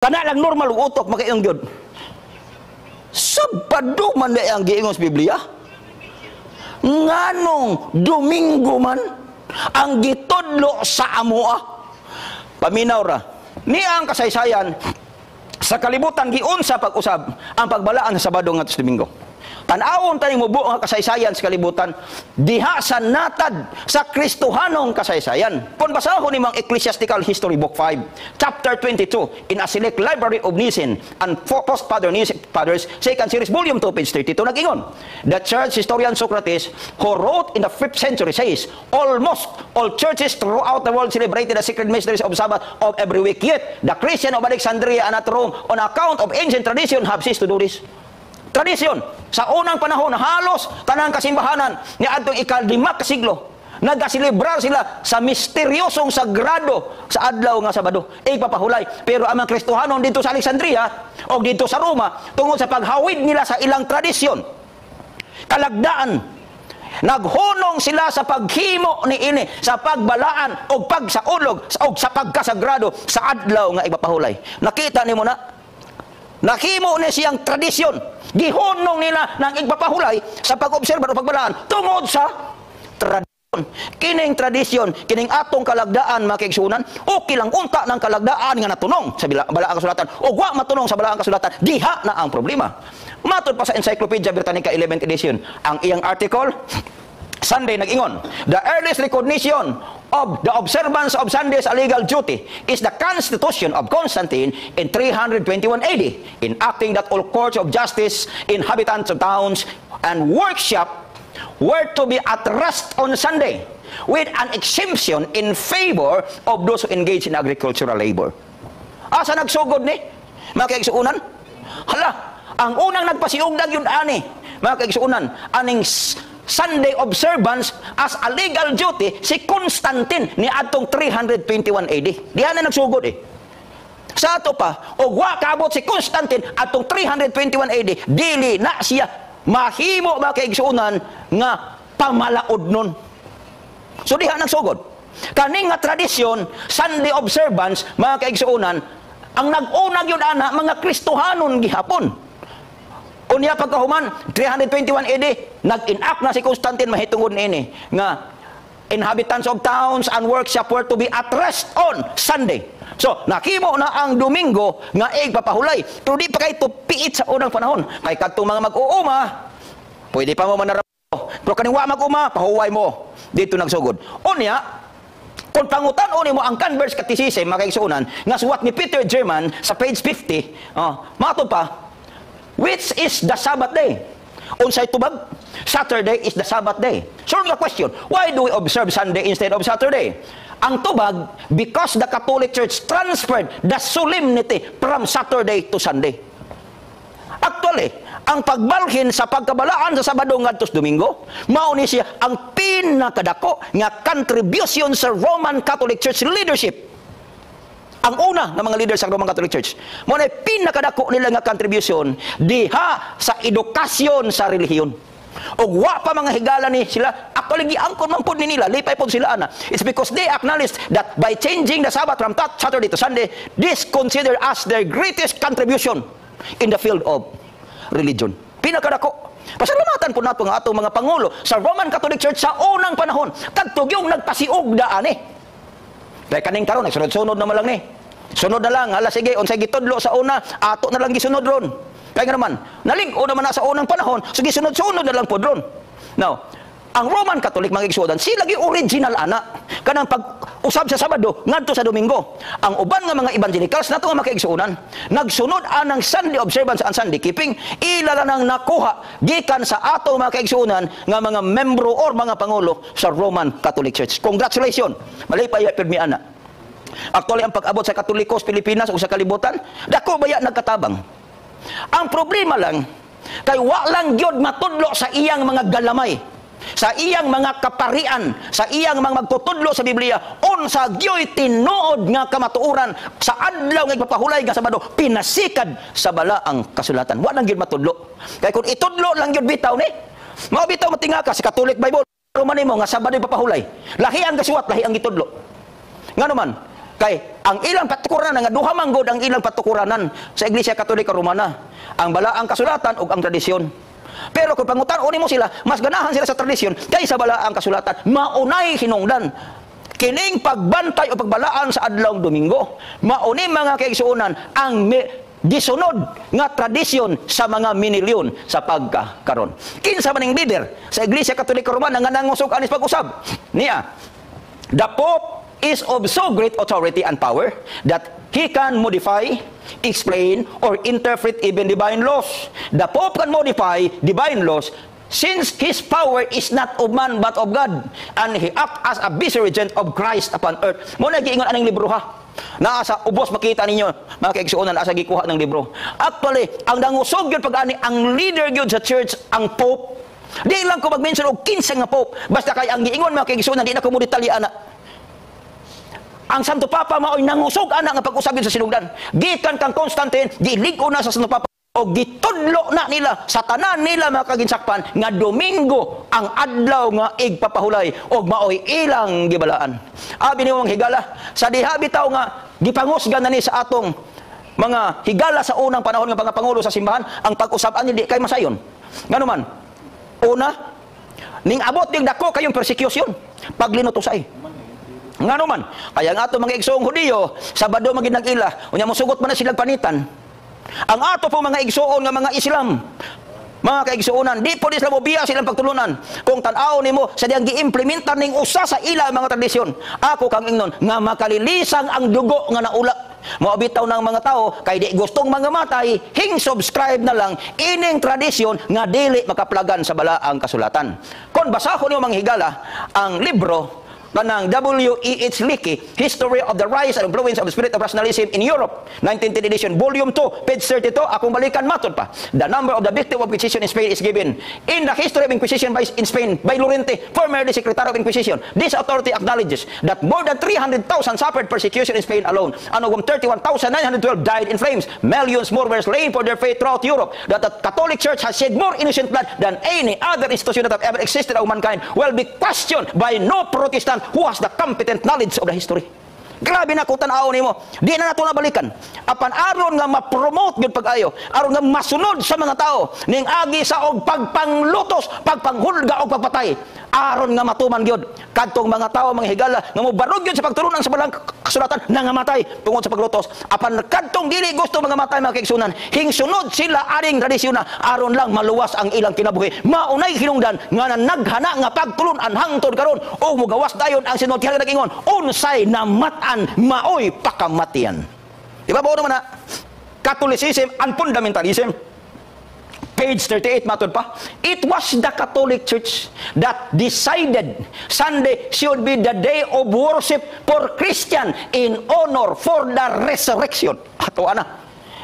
Kana lang normal utok makayong Dios. Sabado man na ang giingos Biblia. Nganong Domingo man ang gitudlo sa amoa. Paminaw ra. Niya ang kasaysayan sa kalibutan giunsa pag-usab ang pagbalaan sa Sabado ngadto sa Domingo. Tan-awon tayong mubo nga kasaysayan sa kalibutan diha sa natad sa Kristohanong kasaysayan. Kung basahon ni mga Ecclesiastical History Book 5, Chapter 22, in a select library of Nicene and post-modernist fathers, 2nd series, volume 2, page 32, nag-ingon. The church historian Socrates, who wrote in the 5th century, says, almost all churches throughout the world celebrated the sacred mysteries of Sabbath of every week. Yet, the Christian of Alexandria and at Rome, on account of ancient tradition, have ceased to do this. Tradisyon sa unang panahon halos tanang kasimbahanan ni adtong ika-5 ka siglo nagaselebrar sila sa misteryosong sagrado sa adlaw nga Sabado ipapahulay. Pero ang mga Kristohanon dito sa Alexandria o dito sa Roma tungod sa paghawid nila sa ilang tradisyon kalagdaan naghunong sila sa paghimo ni ini sa pagbalaan o pagsaulog o sa pagkasagrado sa adlaw nga ipapahulay. Nakita nimo na nakimo ni siyang tradisyon. Gihunong nila ng igpapahulay sa pag-obserba o pagbalaan tungod sa tradisyon. Kining tradisyon, kining atong kalagdaan makigsunan, okay lang unta ng kalagdaan nga natunong sa balaang kasulatan o wa matunong sa balaang kasulatan, diha na ang problema. Matod pa sa Encyclopedia Britannica 11th edition, ang iyang article, Sunday nag-ingon, the earliest recognition of the observance of Sunday as a legal duty is the Constitution of Constantine in 321 AD, enacting that all courts of justice, inhabitants of towns, and workshop were to be at rest on Sunday, with an exemption in favor of those who engage in agricultural labor. Asa nagsugod ni? Mga kaigsuunan? Hala, ang unang nagpasiugdag yun ani, mga kaigsuunan, aning Sunday observance as a legal duty si Constantine ni adtong 321 AD. Diha na nagsugod Sa ato pa, og wa kaabot si Constantine atong 321 AD, dili na siya mahimo ba kay igsuunan nga pamalaod nun. So diha nagsugod. Kaning nga tradisyon, Sunday observance, mga kaigsuunan, ang nag-unag yun ana mga Kristohanon gihapon. Unya pagkahuman 321 AD nag-enact na si Constantine mahitungod niini nga inhabitants of towns and workshop were to be at rest on Sunday. So nakimo na ang Domingo nga igpapahulay. Pero di pa kay piit sa unang panahon. Kay kadtong mga mag-uuma, pwede pa mo manarapo. Pero kaning wa mag-uma, pahuway mo. Dito nagsugod. Unya kung pangutan-on mo ang Converse Catechism, makaigsuunan, nga suwat ni Peter German sa page 50, mato pa, which is the Sabbath day? Unsay tubag? Saturday is the Sabbath day. So the question, why do we observe Sunday instead of Saturday? Ang tubag, because the Catholic Church transferred the solemnity from Saturday to Sunday. Actually, ang pagbalhin sa pagkabalaan sa Sabado ngadto sa Domingo, mao ni siya ang pinakadako nga contribution sa Roman Catholic Church leadership. Ang una ng mga leader sa Roman Catholic Church, mo na pinakadako nila nga contribution diha sa edukasyon sa relihiyon. O wa pa mga higala ni sila, actually giangkon man pud ni nila, lipay pud sila ana. It's because they acknowledge that by changing the Sabbath from Saturday to Sunday, this considered as their greatest contribution in the field of religion. Pinakadako. Pasalamatan po nato nga atong mga pangulo sa Roman Catholic Church sa unang panahon, kadtog yung nagpasiugda ani. Dahil kaning karon nagsunod-sunod naman lang ni. Sunod na lang, hala sige, unsay gitudlo sa una, ato na lang gisunod ron. Kaya nga naman, nalig-o naman na sa unang panahon, sige sunod-sunod na lang po ron. Now, ang Roman Catholic mga igsuodan, sila gi original ana kanang pag-usab sa Sabado ngadto sa Domingo. Ang uban nga mga evangelicals nato nga makaigsuonan, nagsunod anang Sunday observance and Sunday keeping, ila nang nakuha gikan sa ato mga kaigsuonan nga mga membro or mga pangulo sa Roman Catholic Church. Congratulations. Malipay pirmi ana. Actually ang pag-abot sa Katolikos Pilipinas o sa kalibutan, dako baya nagkatabang. Ang problema lang kay wa lang gyud matudlo sa iyang mga galamay, sa iyang mga kaparian, sa iyang mga magtutudlo sa Biblia, unsa gyoy tinuod nga kamatuoran sa adlaw nga ipapahulay nga Sabado, pinasikad sa balaang kasulatan. Wa lang gyud matudlo. Kay kung itudlo lang gyud bitaw ni, mao bitaw matinga ka sa Catholic Bible, Roman mo nga Sabado ipapahulay. Lahi ang gasuwat, lahi ang itudlo. Nga naman, Kay ang ilang patukuranan nga duha man gud ang ilang patukuranan sa Iglesia Katolika Romana, ang balaang kasulatan ug ang tradisyon. Pero kung pangutan-on mo sila, mas ganahan sila sa tradisyon kaysa balaang kasulatan. Maunay hinungdan kining pagbantay o pagbalaan sa adlawng Domingo. Mauni mga kaigsuonan ang gisunod nga tradisyon sa mga minilyon sa pagkakaron. Kinsa man ning leader sa Iglesia Katolika Romana nga nangusog anis pag-usab niya, the Pope is of so great authority and power that he can modify, explain, or interpret even divine laws. The Pope can modify divine laws since his power is not of man but of God, and he acts as a vice-regent of Christ upon earth. Muna giingon aning libro ha. Naasa ubos makita ninyo mga kaigsuonan asa gikuha ng libro. Actually, ang nangusog gyud pag-ani ang leader gyud sa church ang Pope. Di lang ko mag-mention og 15 nga Pope. Basta kay ang giingon mga kaigsuonan di na ko mo detalye ana. Ang Santo Papa mao'y nangusog ana nga pag-usab sa sinugdan. Gikan kang Constantine, gilig-o na sa Santo Papa o gitudlo na nila sa tanan nila mga kaginsakpan nga Domingo ang adlaw nga igpapahulay og mao'y ilang gibalaan. Abi ni mong higala sa diha bitaw nga gipangusgan na ni sa atong mga higala sa unang panahon nga pangulo sa simbahan, ang pag-usab-an di kay masayon. Ngano man? Una, ning abot ning dako kayong persecution, paglinutusay. Ngano man, kaya ang ato mga igsoong Hudiyo, Sabado magid nag-ila, unya mosugot man na silang panitan. Ang ato po mga igsoon nga mga Islam, mga kaigsuonan, di po Islam obiya silang pagtulunan. Kung tan-aw nimo sa diyang gi-implementar ning usa sa ila mga tradisyon, ako kang ingnon nga makalilisang ang dugo nga naula. Maobitaw ng mga tao kay di gustong mga matay, hing subscribe na lang ining tradisyon nga dili makaplagan sa balaang kasulatan. Kung basahon niyo mga higala ang libro kanang W.E.H. Leakey, History of the Rise and Influence of the Spirit of Rationalism in Europe, 19th edition, volume 2, page 32, akong balikan matod pa. The number of the victims of Inquisition in Spain is given in the History of Inquisition in Spain by Llorente, formerly Secretary of Inquisition. This authority acknowledges that more than 300,000 suffered persecution in Spain alone, and of whom 31,912 died in flames. Millions more were slain for their faith throughout Europe. That the Catholic Church has shed more innocent blood than any other institution that have ever existed of mankind will be questioned by no Protestant who has the competent knowledge of the history. Grabe na kung tanaw nimo. Di na nato nabalikan. Apan aron nga ma-promote gyud pag-ayo, aron nga masunod sa mga tao ning agi sa og pagpanglutos, pagpanghulga og pagpatay. Aron nga matuman gyud kadtong mga tao mga higala nga mobarog gyud sa pagtulunan sa balang kasulatan nangamatay tungod sa paglutos. Apan kadtong dili gusto mga matay mga kaigsunan, hingsunod sila aring tradisyon na aron lang maluwas ang ilang kinabuhi. Maunay hinungdan nga naghana nga pagtulunan hangtod karon o mugawas dayon ang sinultihan nga nag-ingon unsay namatan maoy pakamatian. Di ba po naman na Catholicism and fundamentalism, page 38 matod pa, it was the Catholic Church that decided Sunday should be the day of worship for Christian in honor for the resurrection. Ato ana,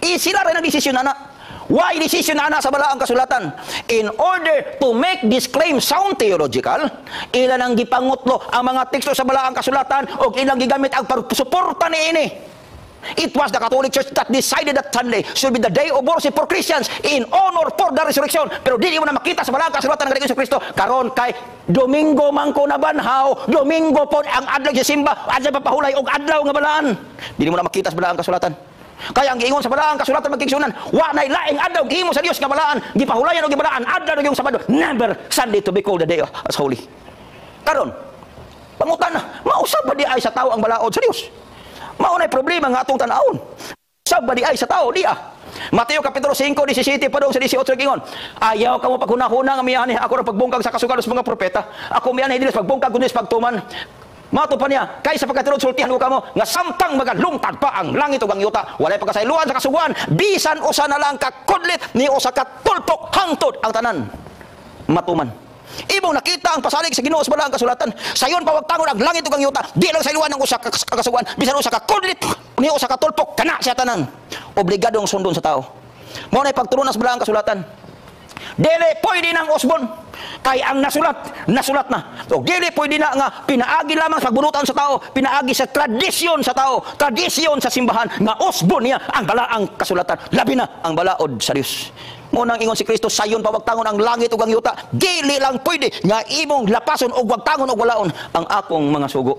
sila rin ang desisyon ana. Why decision na sa balaang kasulatan? In order to make this claim sound theological, ilan ang gipangutlo ang mga teksto sa balaang kasulatan o ilang gigamit ang pagsuporta ni ini. It was the Catholic Church that decided that Sunday should be the day of worship for Christians in honor for the resurrection. Pero di mo na makita sa balaang kasulatan ng Ginoong Kristo karon kay Domingo man ko nabanhaw, Domingo po ang adlaw sa simba, adlaw papahulay og adlaw nga balaan. Di mo na makita sa balaang kasulatan. Kaya ang giingon sa balaang kasulatan magkigsunan, wa nay laing adlaw gihimo sa Dios nga balaan, gipahulayan og gibalaan adlaw yung Sabado, never Sunday to be called the day as holy. Karon, pangutan na, mausab ba di ay sa tao ang balaod sa Dios? Mao nay problema nga atong tan-awon. Usab ba di ay sa tao di ah? Mateo kapitulo 5:17 padung sa 18 gingon, ayaw kamo paghuna-huna nga miyani ako ra pagbungkag sa kasugal sa mga propeta. Ako miyani dinis pagbungkag kunis pagtuman. Mato pa niya, kaysa pagkatilod sultihan ko kamo, nga samtang magalungtad pa ang langit ug ang yuta, walay pagkasayloan sa kasuguan, bisan usa na lang kakudlit ni usa ka tulpok hangtod ang tanan. Matuman. Imong nakita ang pasalig sa Ginoo sa balaang kasulatan. Sayon pawagtangon ang langit ug ang yuta, di lang sayloan ng usa ka kasuguan, bisan usa ka kudlit ni usa ka tulpok kana siya tanan. Obligadong sundon sa tao. Mao nay pagturunan sa balaang kasulatan. Dili pwede nang usbon kay ang nasulat na. So dili pwede na nga pinaagi lamang sa pagbunutan sa tao, pinaagi sa tradisyon sa tao, tradisyon sa simbahan nga usbon niya ang balaang kasulatan, labi na ang balaod sa Dios. Mo nang ingon si Kristo, sayon pawagtangon ang langit ug ang yuta, dili lang pwede nga imong lapason og wagtangon og walaon ang akong mga sugo.